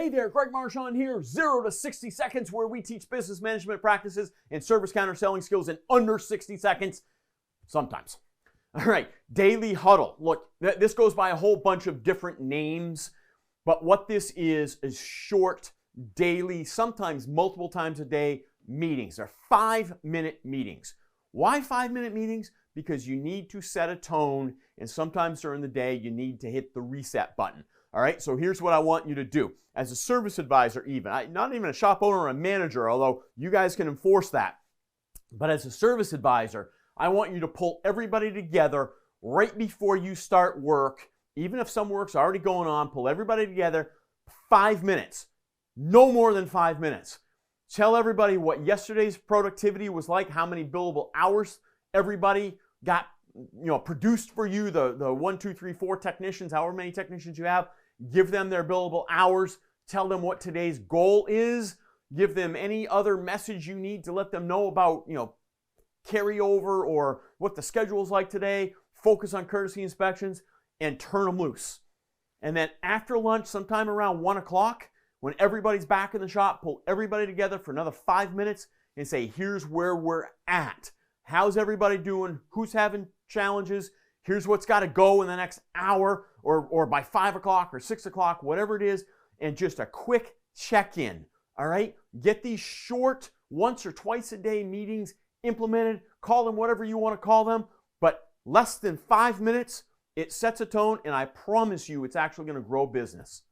Hey there, Greg Marchand here, 0 to 60 seconds, where we teach business management practices and service counter selling skills in under 60 seconds, sometimes. All right, Daily Huddle. Look, this goes by a whole bunch of different names, but what this is short, daily, sometimes multiple times a day meetings. They're 5-minute meetings. Why 5-minute meetings? Because you need to set a tone, and sometimes during the day you need to hit the reset button. All right, so here's what I want you to do. As a service advisor even, not even a shop owner or a manager, although you guys can enforce that, but as a service advisor, I want you to pull everybody together right before you start work. Even if some work's already going on, pull everybody together, 5 minutes, no more than 5 minutes. Tell everybody what yesterday's productivity was like, how many billable hours everybody got produced for you, the 1, 2, 3, 4 technicians, however many technicians you have. Give them their billable hours. Tell them what today's goal is. Give them any other message you need to let them know about, carryover or what the schedule is like today. Focus on courtesy inspections and turn them loose. And then after lunch, sometime around 1 o'clock, when everybody's back in the shop, pull everybody together for another 5 minutes and say, here's where we're at. How's everybody doing? Who's having challenges? Here's what's got to go in the next hour or by 5 o'clock or 6 o'clock, whatever it is, and just a quick check-in, all right? Get these short once or twice a day meetings implemented. Call them whatever you want to call them, but less than 5 minutes, it sets a tone, and I promise you it's actually going to grow business.